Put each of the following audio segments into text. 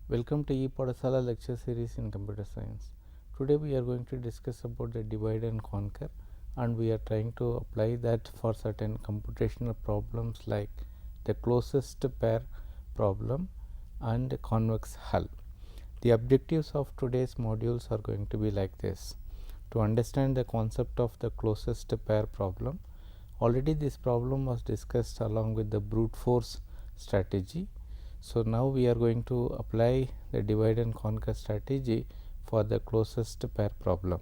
Welcome to ePadasala lecture series in computer science. Today we are going to discuss about the divide and conquer, and we are trying to apply that for certain computational problems like the closest pair problem and convex hull. The objectives of today's modules are going to be like this: to understand the concept of the closest pair problem. Already this problem was discussed along with the brute force strategy. So now we are going to apply the divide and conquer strategy for the closest pair problem.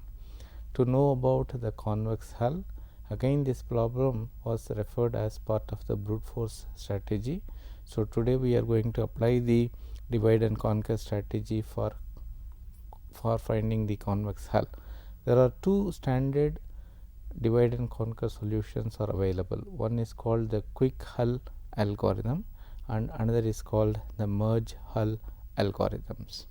To know about the convex hull, again this problem was referred as part of the brute force strategy. So today we are going to apply the divide and conquer strategy for finding the convex hull. There are two standard divide and conquer solutions are available. One is called the quick hull algorithm and another is called the merge hull algorithms.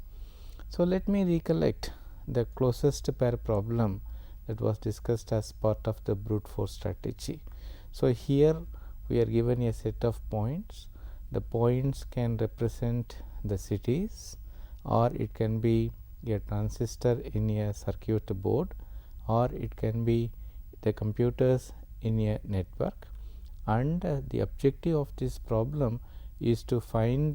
So let me recollect the closest pair problem that was discussed as part of the brute force strategy. So here we are given a set of points. The points can represent the cities, or it can be a transistor in a circuit board, or it can be the computers in a network, and the objective of this problem is to find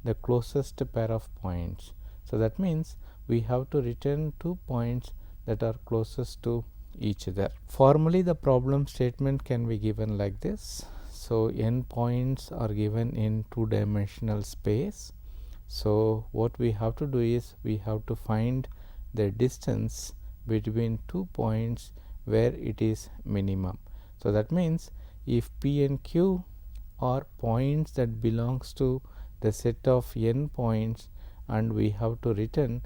the closest pair of points. So that means we have to return 2 points that are closest to each other. Formally the problem statement can be given like this. So n points are given in 2-dimensional space. So what we have to do is we have to find the distance between 2 points where it is minimum. So that means if P and Q are points that belongs to the set of n points, and we have to return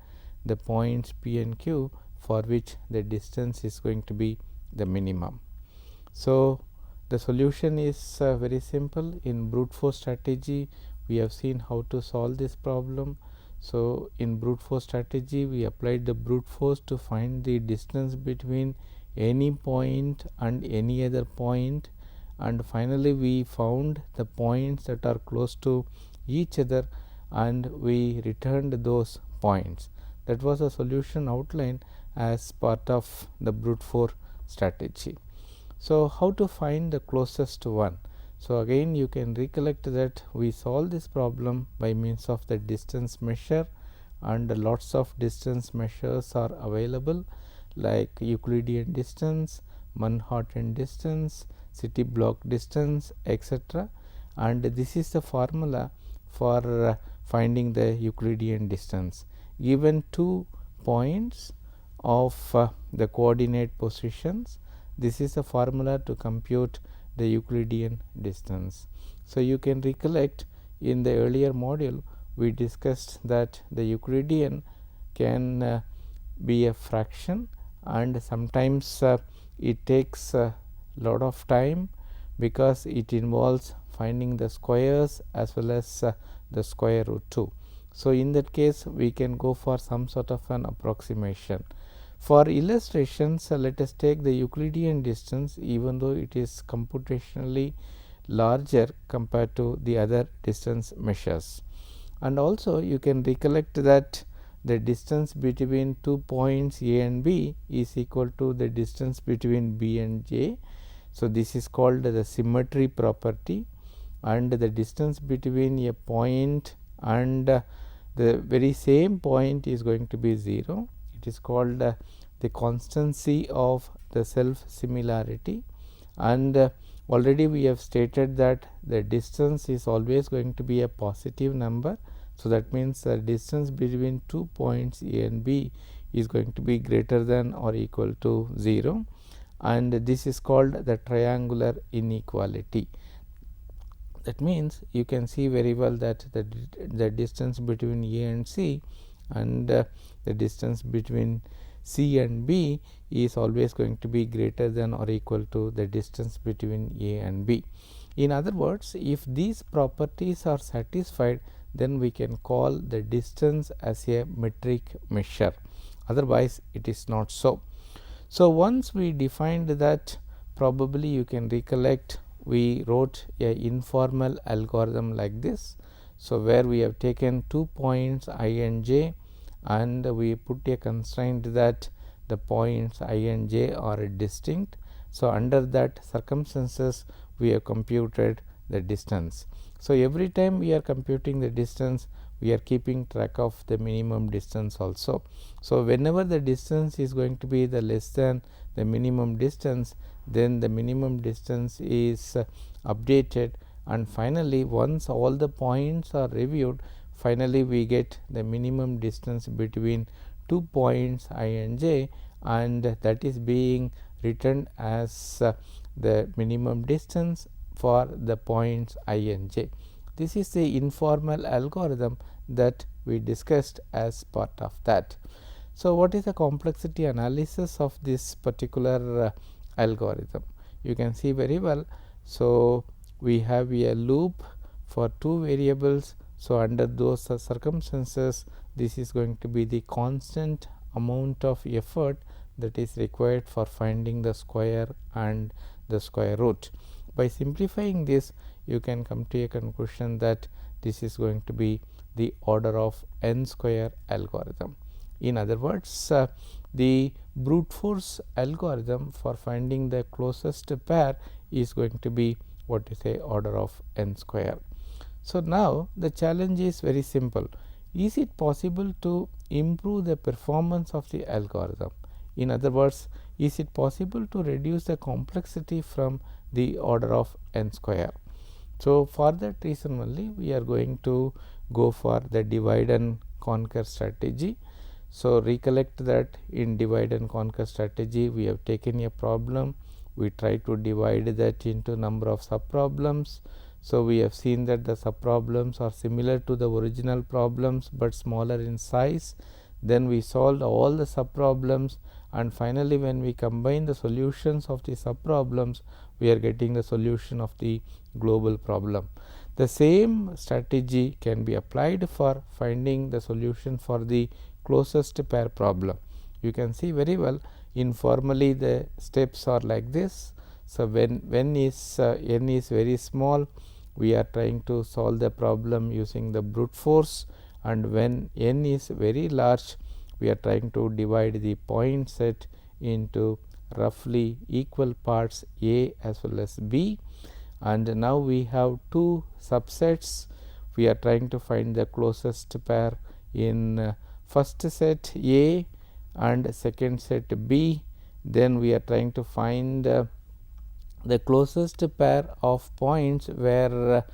the points P and Q for which the distance is going to be the minimum. So the solution is very simple. In brute force strategy we have seen how to solve this problem. So in brute force strategy we applied the brute force to find the distance between any point and any other point, and finally we found the points that are close to each other and we returned those points. That was a solution outlined as part of the brute force strategy. So how to find the closest one? So again you can recollect that we solve this problem by means of the distance measure, and lots of distance measures are available like Euclidean distance, Manhattan distance, city block distance, etc. And this is the formula for finding the Euclidean distance. Given 2 points of the coordinate positions, this is the formula to compute the Euclidean distance. So you can recollect in the earlier module we discussed that the Euclidean can be a fraction, and sometimes it takes a lot of time because it involves finding the squares as well as the square root 2. So in that case we can go for some sort of an approximation. For illustrations let us take the Euclidean distance, even though it is computationally larger compared to the other distance measures. And also you can recollect that the distance between 2 points A and B is equal to the distance between B and J. So this is called the symmetry property, and the distance between a point and the very same point is going to be 0. It is called the constancy of the self similarity, and already we have stated that the distance is always going to be a positive number. So that means the distance between 2 points A and B is going to be greater than or equal to 0, and this is called the triangular inequality. That means you can see very well that the distance between A and C and the distance between C and B is always going to be greater than or equal to the distance between A and B. In other words, if these properties are satisfied, then we can call the distance as a metric measure. Otherwise it is not so. So once we defined that, probably you can recollect we wrote a informal algorithm like this. So where we have taken 2 points I and j, and we put a constraint that the points I and j are distinct. So under that circumstances we have computed the distance. So every time we are computing the distance, we are keeping track of the minimum distance also. So whenever the distance is going to be the less than the minimum distance, then the minimum distance is updated, and finally once all the points are reviewed, finally we get the minimum distance between 2 points I and j, and that is being written as the minimum distance for the points I and j. This is the informal algorithm that we discussed as part of that. So what is the complexity analysis of this particular algorithm? You can see very well. So we have a loop for 2 variables. So under those circumstances, this is going to be the constant amount of effort that is required for finding the square and the square root. By simplifying this, you can come to a conclusion that this is going to be the order of n square algorithm. In other words, the brute force algorithm for finding the closest pair is going to be what you say order of n square. So now the challenge is very simple. Is it possible to improve the performance of the algorithm? In other words, is it possible to reduce the complexity from the order of n square? So for that reason only we are going to go for the divide and conquer strategy. So recollect that in divide and conquer strategy we have taken a problem, we try to divide that into number of sub problems. So we have seen that the sub problems are similar to the original problems but smaller in size. Then we solved all the sub problems, and finally when we combine the solutions of the sub problems, we are getting the solution of the global problem. The same strategy can be applied for finding the solution for the closest pair problem. You can see very well informally the steps are like this. So when n is very small, we are trying to solve the problem using the brute force, and when n is very large, we are trying to divide the point set into roughly equal parts A as well as B. And now we have 2 subsets. We are trying to find the closest pair in first set A and second set B. Then we are trying to find the closest pair of points where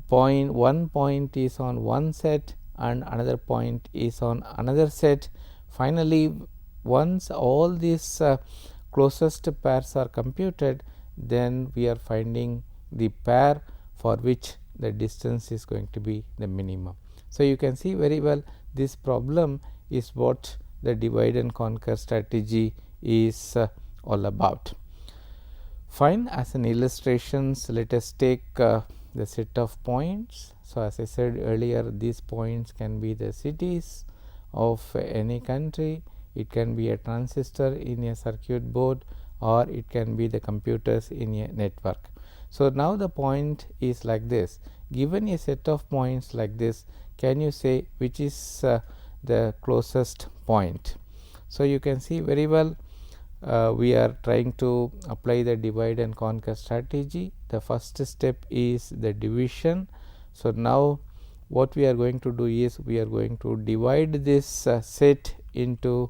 one point is on one set and another point is on another set. Finally, once all these closest pairs are computed, then we are finding the pair for which the distance is going to be the minimum. So you can see very well this problem is what the divide and conquer strategy is all about. Fine, as an illustrations, let us take the set of points. So as I said earlier, these points can be the cities of any country, it can be a transistor in a circuit board, or it can be the computers in a network. So now the point is like this. Given a set of points like this, can you say which is the closest point? So you can see very well we are trying to apply the divide and conquer strategy. The first step is the division. So now what we are going to do is we are going to divide this set into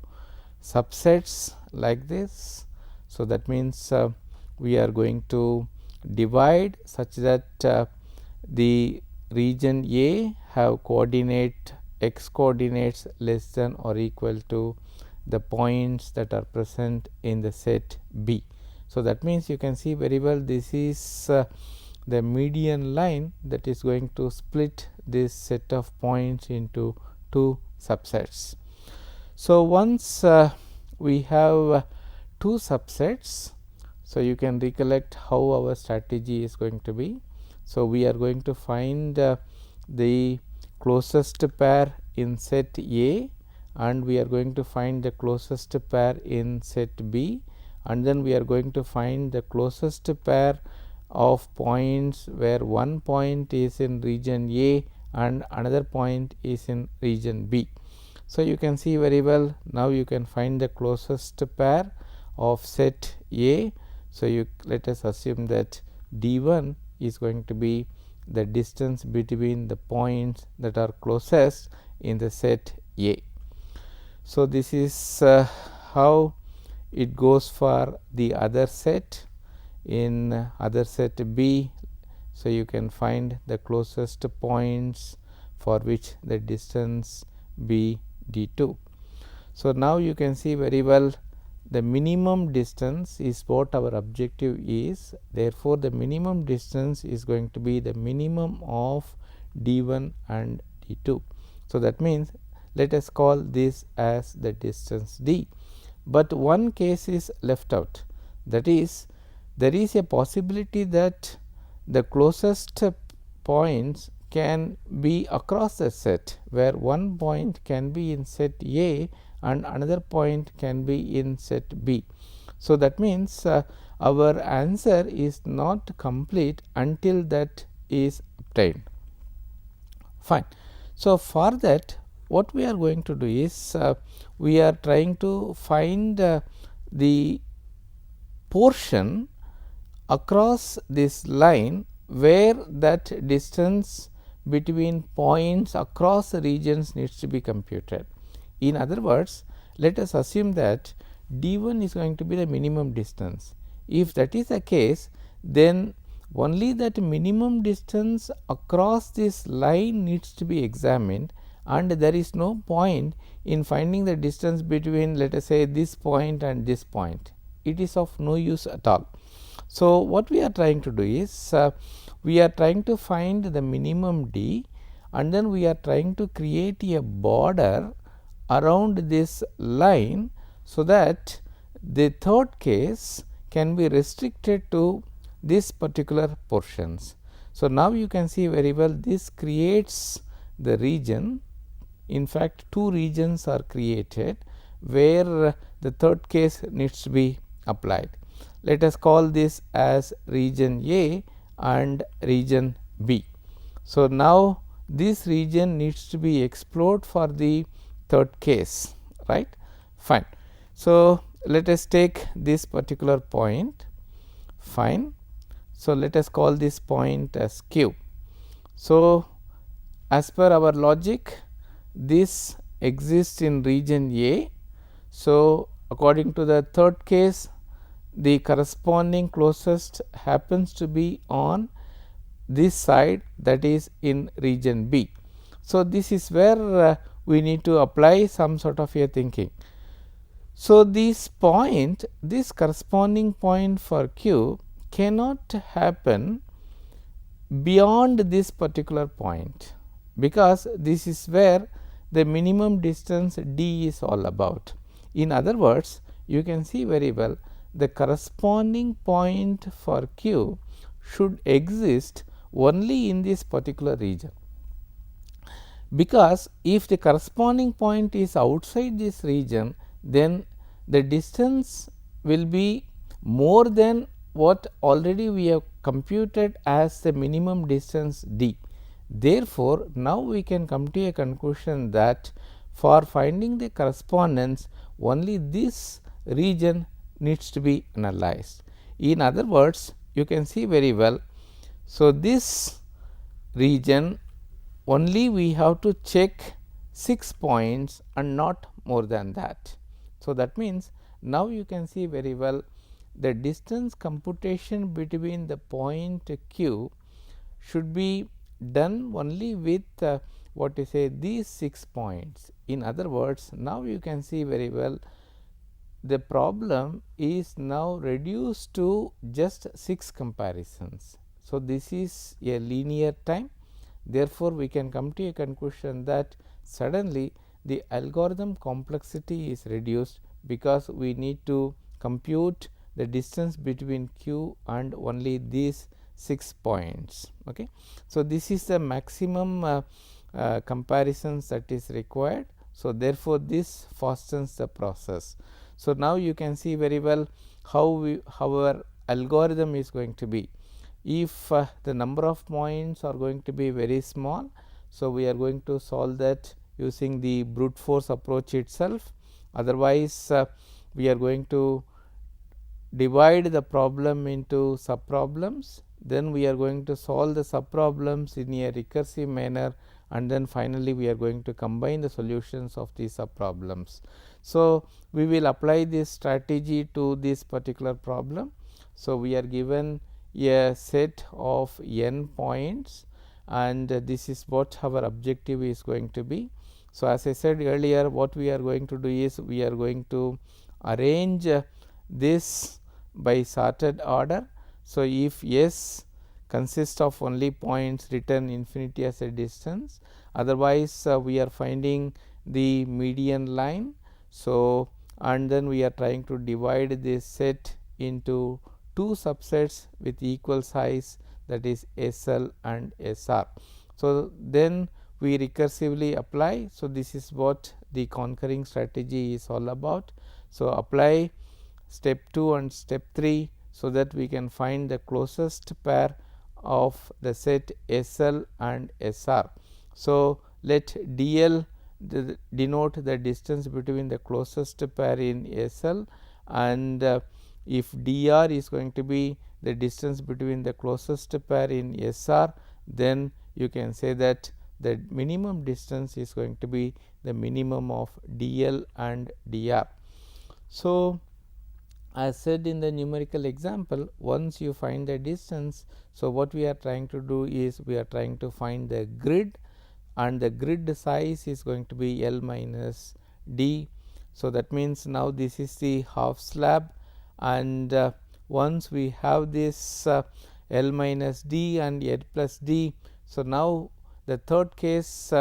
subsets like this. So that means we are going to divide such that the region A have coordinate x coordinates less than or equal to the points that are present in the set B. So that means you can see very well this is the median line that is going to split this set of points into 2 subsets. So once we have 2 subsets, so you can recollect how our strategy is going to be. So we are going to find the closest pair in set A, and we are going to find the closest pair in set B, and then we are going to find the closest pair of points where one point is in region A and another point is in region B. So, you can see very well, now you can find the closest pair of set A. So, let us assume that D1 is going to be the distance between the points that are closest in the set A. So, this is how it goes for the other set. In other set B, so you can find the closest points for which the distance be D2. So, now you can see very well the minimum distance is what our objective is. Therefore, the minimum distance is going to be the minimum of D1 and D2. So, that means let us call this as the distance D, but one case is left out, that is, there is a possibility that the closest points can be across the set, where one point can be in set A and another point can be in set B. So, that means our answer is not complete until that is obtained. Fine. So, for that what we are going to do is we are trying to find the portion across this line where that distance between points across the regions needs to be computed. In other words, let us assume that D1 is going to be the minimum distance. If that is the case, then only that minimum distance across this line needs to be examined, and there is no point in finding the distance between, let us say, this point and this point. It is of no use at all. So, what we are trying to do is we are trying to find the minimum D, and then we are trying to create a border around this line, so that the third case can be restricted to this particular portions. So, now you can see very well this creates the region. In fact, two regions are created where the third case needs to be applied. Let us call this as region A and region B. So, now this region needs to be explored for the third case, right. Fine. So, let us take this particular point. Fine. So, let us call this point as Q. So, as per our logic, this exists in region A. So, according to the third case, the corresponding closest happens to be on this side, that is in region B. So, this is where we need to apply some sort of a thinking. So, this corresponding point for Q cannot happen beyond this particular point, because this is where the minimum distance D is all about. In other words, you can see very well the corresponding point for Q should exist only in this particular region, because if the corresponding point is outside this region, then the distance will be more than what already we have computed as the minimum distance D. Therefore, now we can come to a conclusion that for finding the correspondence, only this region needs to be analyzed. In other words, you can see very well. So, this region only we have to check 6 points and not more than that. So, that means, now you can see very well the distance computation between the point Q should be done only with what you say these 6 points. In other words, now you can see very well the problem is now reduced to just 6 comparisons. So, this is a linear time. Therefore, we can come to a conclusion that suddenly the algorithm complexity is reduced, because we need to compute the distance between Q and only these 6 points. Okay. So, this is the maximum comparisons that is required. So, therefore, this fastens the process. So, now you can see very well how our algorithm is going to be. If the number of points are going to be very small, So, we are going to solve that using the brute force approach itself. Otherwise, we are going to divide the problem into sub problems, then we are going to solve the sub problems in a recursive manner, and then finally, we are going to combine the solutions of these sub problems. So, we will apply this strategy to this particular problem. So, we are given a set of n points, and this is what our objective is going to be. So, as I said earlier, what we are going to do is we are going to arrange this by sorted order. So, if S consists of only points, return infinity as a distance, otherwise we are finding the median line. So, and then we are trying to divide this set into two subsets with equal size, that is SL and SR. So, then we recursively apply. So, this is what the conquering strategy is all about. So, apply step 2 and step 3, so that we can find the closest pair of the set SL and SR. So, let DL denote the distance between the closest pair in SL, and if DR is going to be the distance between the closest pair in SR, then you can say that the minimum distance is going to be the minimum of DL and DR. So, as said in the numerical example, once you find the distance, so what we are trying to do is we are trying to find the grid, and the grid size is going to be L minus D. So, that means now this is the half slab, and once we have this L minus D and L plus D. So, now the third case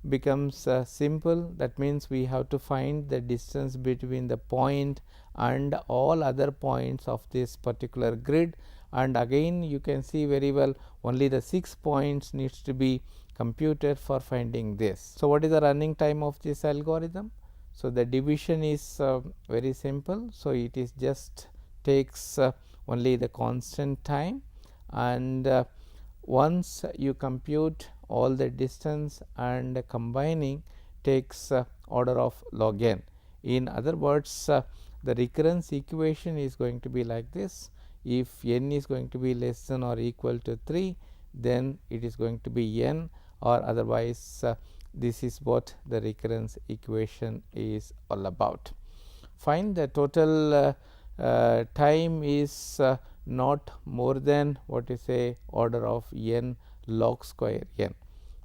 becomes simple. That means we have to find the distance between the point and all other points of this particular grid, and again you can see very well only the 6 points needs to be computed for finding this. So, what is the running time of this algorithm? So, the division is very simple. So, it is just takes only the constant time, and once you compute all the distance and combining takes order of log n. In other words, the recurrence equation is going to be like this. If n is going to be less than or equal to 3, then it is going to be n, or otherwise this is what the recurrence equation is all about. Find the total time is not more than what is a order of n log square n.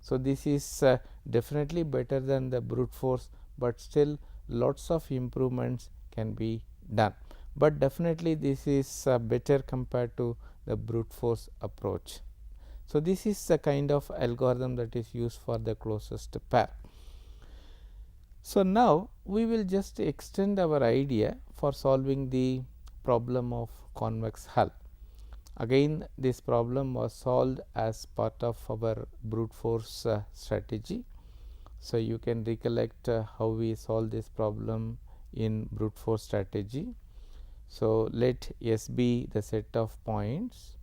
So, this is definitely better than the brute force, but still lots of improvements can be done, but definitely this is better compared to the brute force approach. So, this is the kind of algorithm that is used for the closest pair. So, now we will just extend our idea for solving the problem of convex hull. Again, this problem was solved as part of our brute force strategy. So, you can recollect how we solve this problem in brute force strategy. So, let S be the set of points.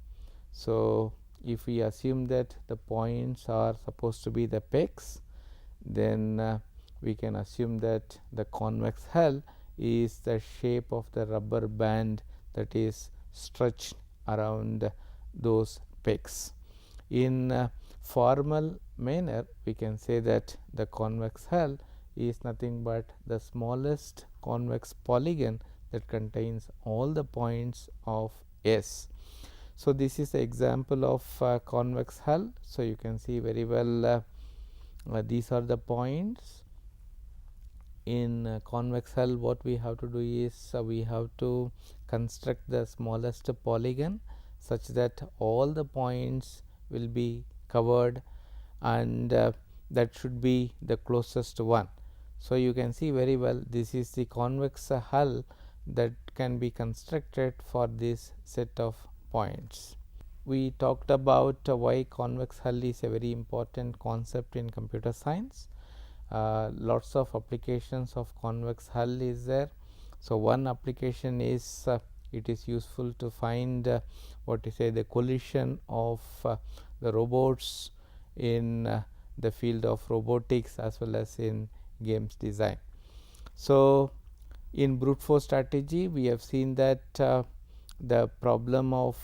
So, if we assume that the points are supposed to be the pegs, then we can assume that the convex hull is the shape of the rubber band that is stretched around those pegs. In formal manner, we can say that the convex hull is nothing but the smallest convex polygon that contains all the points of S. So, this is the example of convex hull. So, you can see very well these are the points. In convex hull, what we have to do is we have to construct the smallest polygon such that all the points will be covered, and that should be the closest one. So, you can see very well this is the convex hull that can be constructed for this set of points. We talked about why convex hull is a very important concept in computer science. Lots of applications of convex hull is there. So, one application is it is useful to find what you say the collision of the robots in the field of robotics as well as in games design. So, in brute force strategy we have seen that the problem of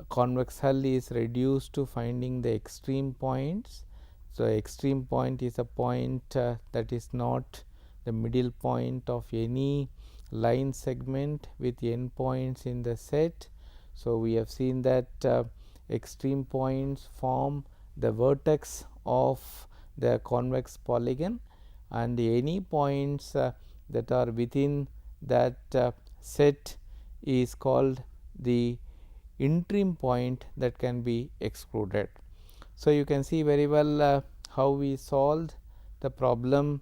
convex hull is reduced to finding the extreme points. So, extreme point is a point that is not the middle point of any line segment with endpoints in the set. So, we have seen that extreme points form the vertex of the convex polygon, and any points that are within that set is called the interim point that can be excluded. So, you can see very well how we solved the problem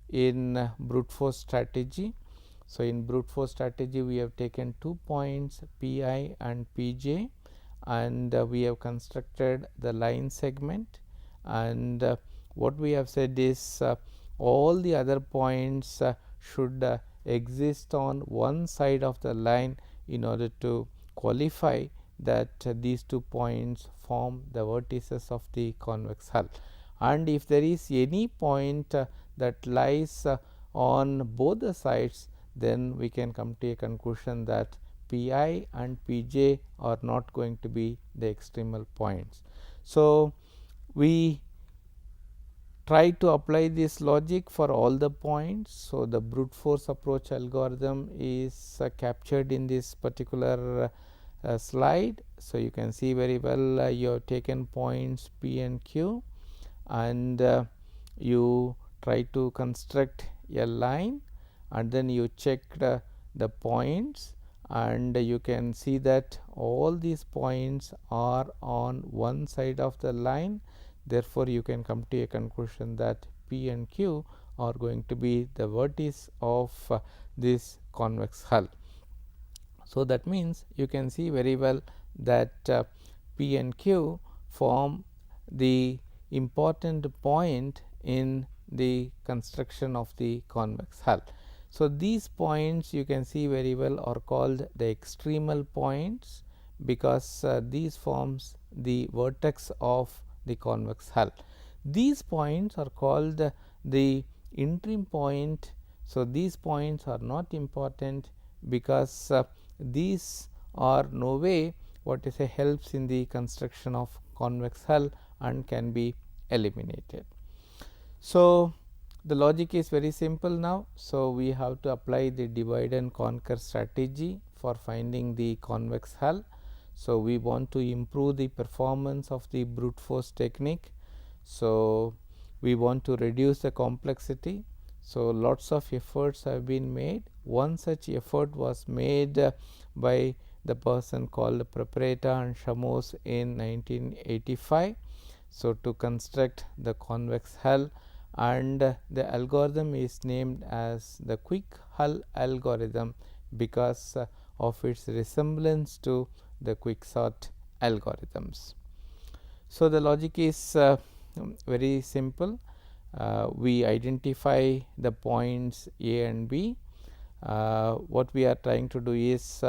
in brute force strategy. So, in brute force strategy we have taken 2 points Pi and Pj, and we have constructed the line segment, and what we have said is all the other points should exist on one side of the line in order to qualify that these 2 points form the vertices of the convex hull. And if there is any point that lies on both the sides, then we can come to a conclusion that Pi and Pj are not going to be the extremal points. So, we try to apply this logic for all the points. So, the brute force approach algorithm is captured in this particular slide. So, you can see very well you have taken points P and Q, and you try to construct a line, and then you check the points, and you can see that all these points are on one side of the line. Therefore, you can come to a conclusion that P and Q are going to be the vertices of this convex hull. So, that means you can see very well that P and Q form the important point in the construction of the convex hull. So, these points you can see very well are called the extremal points, because these forms the vertex of the convex hull. These points are called the interim point. So, these points are not important because these are no way what is a helps in the construction of convex hull and can be eliminated. So, the logic is very simple now. So, we have to apply the divide and conquer strategy for finding the convex hull. So, we want to improve the performance of the brute force technique. So, we want to reduce the complexity. So, lots of efforts have been made. One such effort was made by the person called Preparata and Shamos in 1985. So, to construct the convex hull, and the algorithm is named as the quick hull algorithm because of its resemblance to the quicksort algorithms. So, the logic is very simple. We identify the points A and B. What we are trying to do is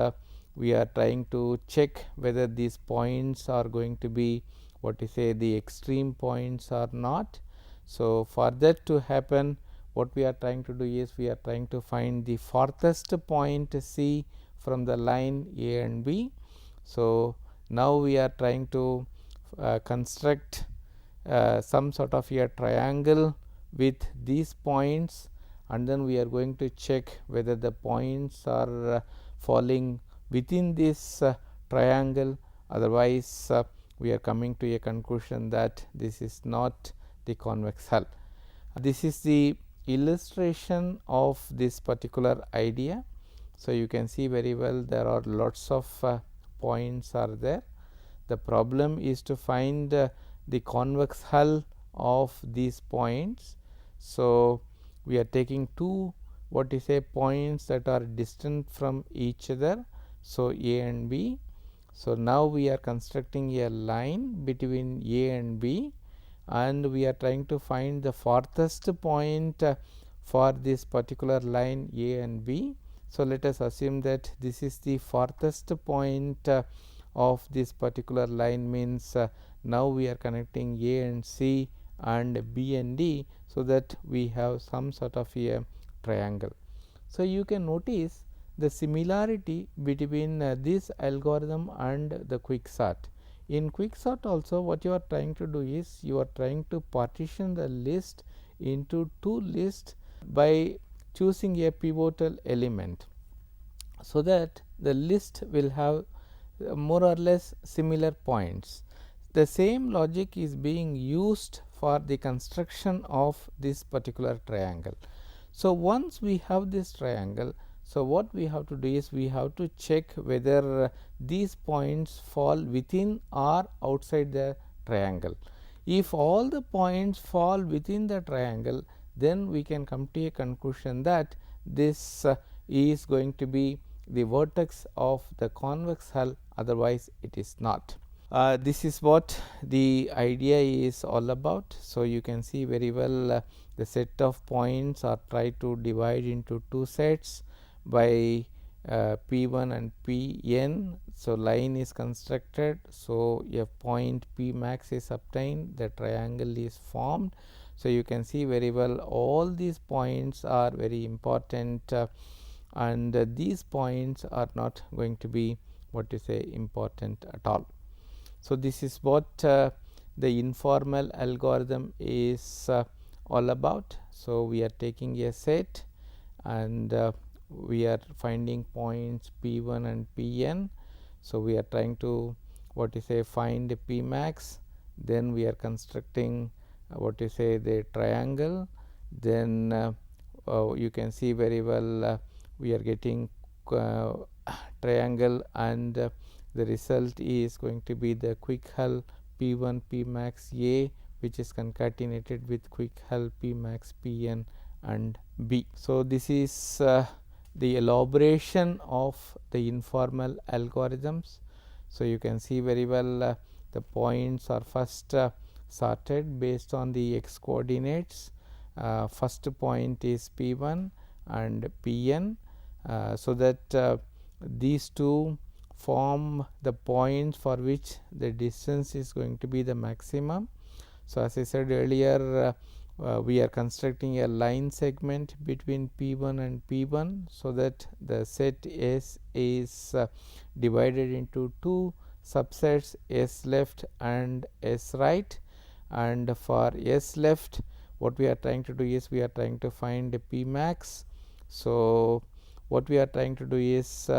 we are trying to check whether these points are going to be what you say the extreme points or not. So, for that to happen, what we are trying to do is we are trying to find the farthest point C from the line A and B. So, now we are trying to construct some sort of a triangle with these points, and then we are going to check whether the points are falling within this triangle. Otherwise, we are coming to a conclusion that this is not the convex hull. This is the illustration of this particular idea. So, you can see very well there are lots of points are there. The problem is to find the convex hull of these points. So, we are taking two what is a points that are distant from each other. So, A and B. So, now we are constructing a line between A and B, and we are trying to find the farthest point for this particular line A and B. So, let us assume that this is the farthest point of this particular line, means now we are connecting A and C and B and D, so that we have some sort of a triangle. So, you can notice the similarity between this algorithm and the quicksort. In quicksort also, what you are trying to do is you are trying to partition the list into two lists by choosing a pivotal element, so that the list will have more or less similar points. The same logic is being used for the construction of this particular triangle. So, once we have this triangle, so what we have to do is we have to check whether these points fall within or outside the triangle. If all the points fall within the triangle, then we can come to a conclusion that this is going to be the vertex of the convex hull, otherwise it is not. This is what the idea is all about. So, you can see very well the set of points are tried to divide into two sets by P1 and Pn. So, line is constructed. So, a point P max is obtained, the triangle is formed. So, you can see very well all these points are very important and these points are not going to be what you say important at all. So, this is what the informal algorithm is all about. So, we are taking a set and we are finding points P1 and Pn. So, we are trying to what you say find P max, then we are constructing what you say the triangle, then you can see very well we are getting triangle and the result is going to be the quick hull P1 P max A, which is concatenated with quick hull P max Pn and B. So, this is the elaboration of the informal algorithms. So, you can see very well the points are first sorted based on the x coordinates. First point is P1 and Pn, so that these two form the points for which the distance is going to be the maximum. So, as I said earlier, we are constructing a line segment between P1 and P1, so that the set S is divided into two subsets, S left and S right, and for S left what we are trying to do is we are trying to find P max. So, what we are trying to do is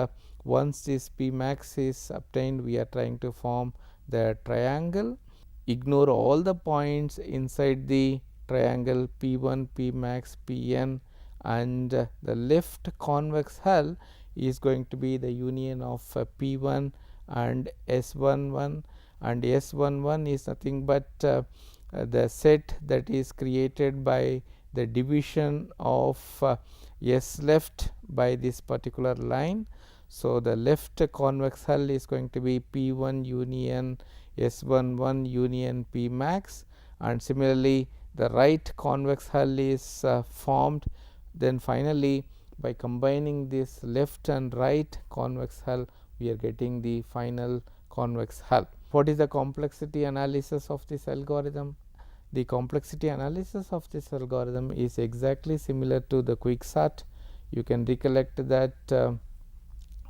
once this P max is obtained, we are trying to form the triangle. Ignore all the points inside the triangle P1, P max, Pn, and the left convex hull is going to be the union of P1 and S11, and S11 is nothing but the set that is created by the division of S left by this particular line. So, the left convex hull is going to be P1 union S11 union P max, and similarly the right convex hull is formed. Then finally, by combining this left and right convex hull, we are getting the final convex hull. What is the complexity analysis of this algorithm? The complexity analysis of this algorithm is exactly similar to the quicksort. You can recollect that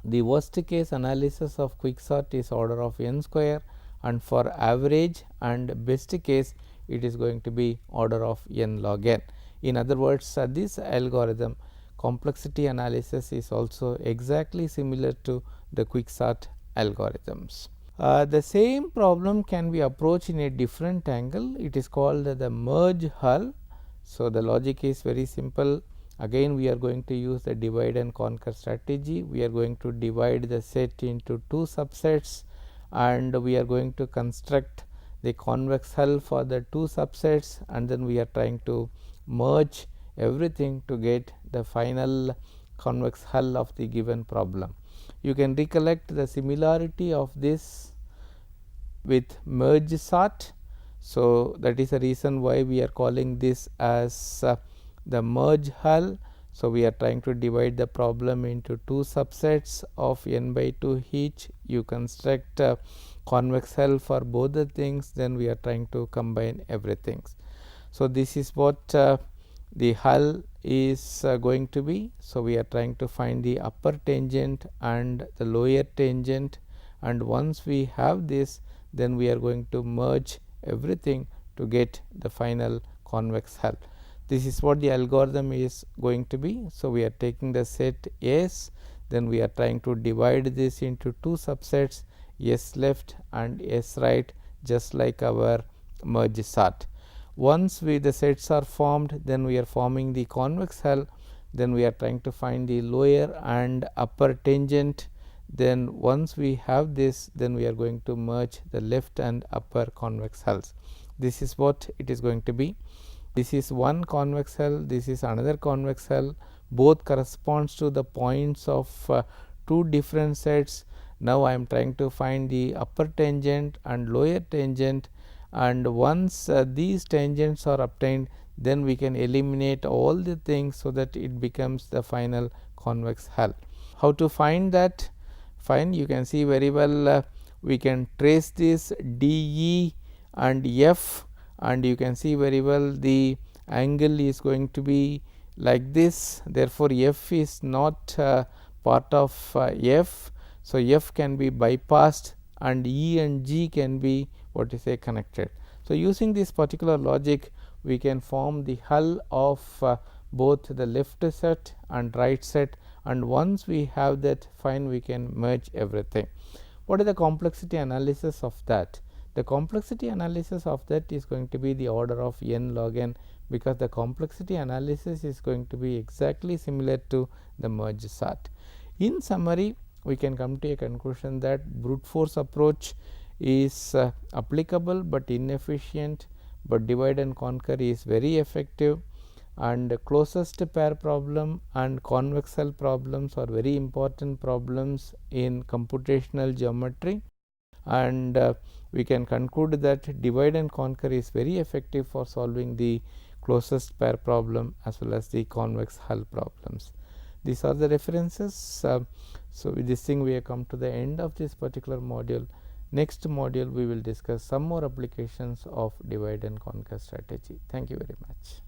the worst case analysis of quicksort is order of n square, and for average and best case it is going to be order of n log n. In other words, this algorithm complexity analysis is also exactly similar to the quicksort algorithms. The same problem can be approached in a different angle. It is called the merge hull. So, the logic is very simple. Again, we are going to use the divide and conquer strategy. We are going to divide the set into two subsets, and we are going to construct the convex hull for the two subsets, and then we are trying to merge everything to get the final convex hull of the given problem. You can recollect the similarity of this with merge sort. So, that is the reason why we are calling this as the merge hull. So, we are trying to divide the problem into two subsets of n by 2 each. You construct convex hull for both the things, then we are trying to combine everything. So, this is what the hull is going to be. So, we are trying to find the upper tangent and the lower tangent, and once we have this, then we are going to merge everything to get the final convex hull. This is what the algorithm is going to be. So, we are taking the set S, then we are trying to divide this into two subsets, S left and S right, just like our merge sort. Once the sets are formed, then we are forming the convex hull, then we are trying to find the lower and upper tangent. Then once we have this, then we are going to merge the left and upper convex hulls. This is what it is going to be. This is one convex hull, this is another convex hull, both corresponds to the points of two different sets. Now, I am trying to find the upper tangent and lower tangent, and once these tangents are obtained, then we can eliminate all the things so that it becomes the final convex hull. How to find that? Fine, you can see very well, we can trace this DE and F, and you can see very well the angle is going to be like this. Therefore, F is not part of F. So, F can be bypassed and E and G can be what is say connected. So, using this particular logic, we can form the hull of both the left set and right set, and once we have that, fine, we can merge everything. What is the complexity analysis of that? The complexity analysis of that is going to be the order of n log n, because the complexity analysis is going to be exactly similar to the merge sort. In summary, we can come to a conclusion that brute force approach is applicable but inefficient, but divide and conquer is very effective, and closest pair problem and convex hull problems are very important problems in computational geometry, and we can conclude that divide and conquer is very effective for solving the closest pair problem as well as the convex hull problems. These are the references. So, with this thing we have come to the end of this particular module. Next module we will discuss some more applications of divide and conquer strategy. Thank you very much.